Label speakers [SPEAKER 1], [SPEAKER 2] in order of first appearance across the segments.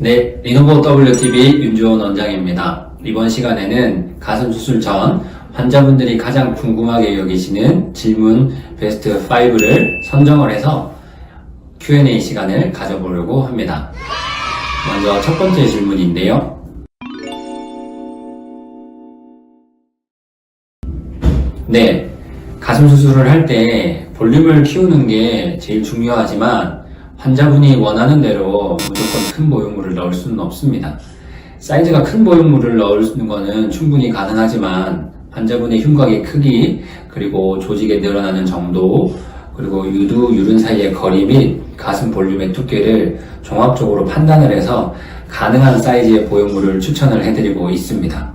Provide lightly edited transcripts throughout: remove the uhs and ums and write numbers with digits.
[SPEAKER 1] 네, 리노버 WTV 윤주원 원장입니다. 이번 시간에는 가슴 수술 전 환자분들이 가장 궁금하게 여기시는 질문 베스트 5를 선정을 해서 Q&A 시간을 가져보려고 합니다. 먼저 첫 번째 질문인데요. 네, 가슴 수술을 할 때 볼륨을 키우는 게 제일 중요하지만 환자분이 원하는 대로 무조건 큰 보형물을 넣을 수는 없습니다. 사이즈가 큰 보형물을 넣는 거는 충분히 가능하지만 환자분의 흉곽의 크기, 그리고 조직에 늘어나는 정도, 그리고 유두, 유른 사이의 거리 및 가슴 볼륨의 두께를 종합적으로 판단을 해서 가능한 사이즈의 보형물을 추천을 해드리고 있습니다.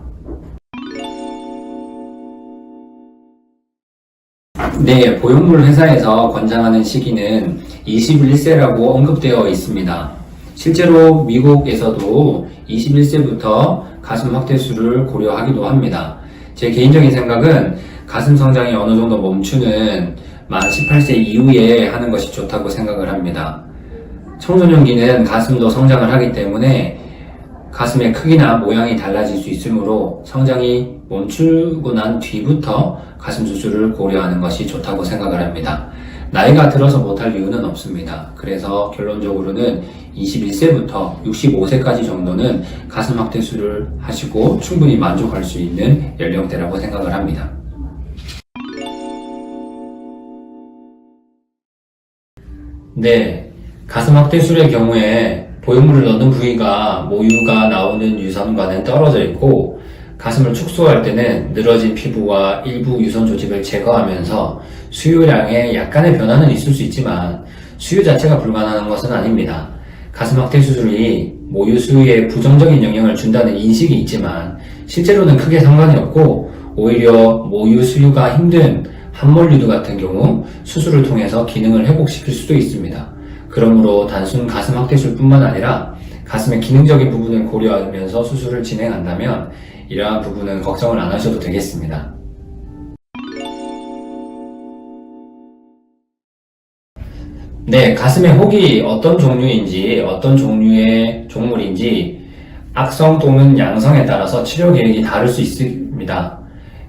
[SPEAKER 1] 네, 보형물 회사에서 권장하는 시기는 21세라고 언급되어 있습니다. 실제로 미국에서도 21세부터 가슴 확대술을 고려하기도 합니다. 제 개인적인 생각은 가슴 성장이 어느 정도 멈추는 만 18세 이후에 하는 것이 좋다고 생각을 합니다. 청소년기는 가슴도 성장을 하기 때문에 가슴의 크기나 모양이 달라질 수 있으므로 성장이 멈추고 난 뒤부터 가슴 수술을 고려하는 것이 좋다고 생각을 합니다. 나이가 들어서 못할 이유는 없습니다. 그래서 결론적으로는 21세부터 65세까지 정도는 가슴 확대술을 하시고 충분히 만족할 수 있는 연령대라고 생각을 합니다. 네, 가슴 확대술의 경우에 보형물을 넣는 부위가 모유가 나오는 유선과는 떨어져 있고 가슴을 축소할 때는 늘어진 피부와 일부 유선 조직을 제거하면서 수유량에 약간의 변화는 있을 수 있지만 수유 자체가 불가능한 것은 아닙니다. 가슴 확대 수술이 모유 수유에 부정적인 영향을 준다는 인식이 있지만 실제로는 크게 상관이 없고 오히려 모유 수유가 힘든 함몰 유두 같은 경우 수술을 통해서 기능을 회복시킬 수도 있습니다. 그러므로 단순 가슴 확대술 뿐만 아니라 가슴의 기능적인 부분을 고려하면서 수술을 진행한다면 이러한 부분은 걱정을 안 하셔도 되겠습니다. 네, 가슴의 혹이 어떤 종류인지, 어떤 종류의 종물인지 악성 또는 양성에 따라서 치료 계획이 다를 수 있습니다.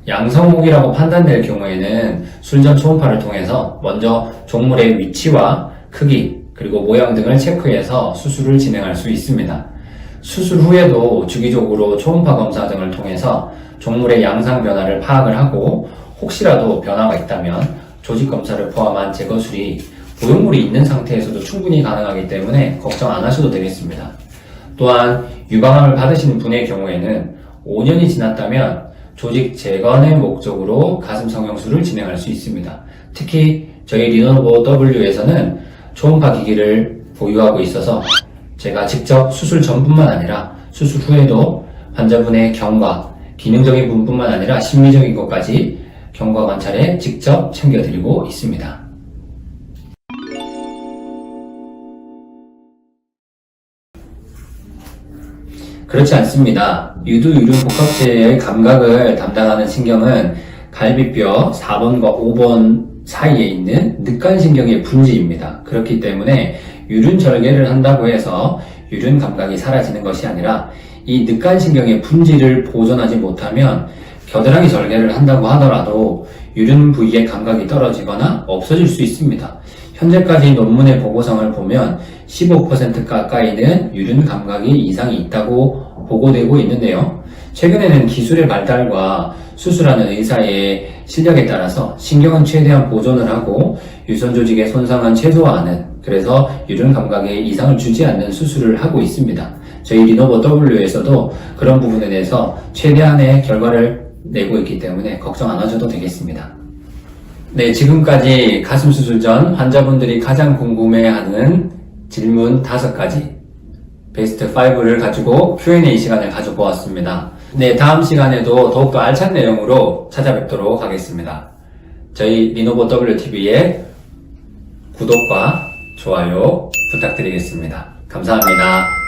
[SPEAKER 1] 양성혹이라고 판단될 경우에는 술전 초음파를 통해서 먼저 종물의 위치와 크기, 그리고 모양 등을 체크해서 수술을 진행할 수 있습니다. 수술 후에도 주기적으로 초음파 검사 등을 통해서 종물의 양상 변화를 파악을 하고 혹시라도 변화가 있다면 조직 검사를 포함한 제거술이 보형물이 있는 상태에서도 충분히 가능하기 때문에 걱정 안 하셔도 되겠습니다. 또한 유방암을 받으시는 분의 경우에는 5년이 지났다면 조직 재건의 목적으로 가슴 성형술을 진행할 수 있습니다. 특히 저희 리노버 W에서는 초음파 기기를 보유하고 있어서 제가 직접 수술 전뿐만 아니라 수술 후에도 환자분의 경과, 기능적인 부분뿐만 아니라 심리적인 것까지 경과 관찰에 직접 챙겨드리고 있습니다. 그렇지 않습니다. 유두, 유륜 복합체의 감각을 담당하는 신경은 갈비뼈 4번과 5번 사이에 있는 늑간신경의 분지입니다. 그렇기 때문에 유륜 절개를 한다고 해서 유륜 감각이 사라지는 것이 아니라 이 늑간신경의 분지를 보존하지 못하면 겨드랑이 절개를 한다고 하더라도 유륜 부위의 감각이 떨어지거나 없어질 수 있습니다. 현재까지 논문의 보고성을 보면 15% 가까이는 유륜 감각이 이상이 있다고 보고되고 있는데요. 최근에는 기술의 발달과 수술하는 의사의 실력에 따라서 신경은 최대한 보존을 하고 유선 조직의 손상은 최소화하는, 그래서 유륜 감각에 이상을 주지 않는 수술을 하고 있습니다. 저희 리노버 W에서도 그런 부분에 대해서 최대한의 결과를 내고 있기 때문에 걱정 안 하셔도 되겠습니다. 네, 지금까지 가슴 수술 전 환자분들이 가장 궁금해하는 질문 5가지 베스트 5를 가지고 Q&A 시간을 가져보았습니다. 네, 다음 시간에도 더욱더 알찬 내용으로 찾아뵙도록 하겠습니다. 저희 리노버 WTV의 구독과 좋아요 부탁드리겠습니다. 감사합니다.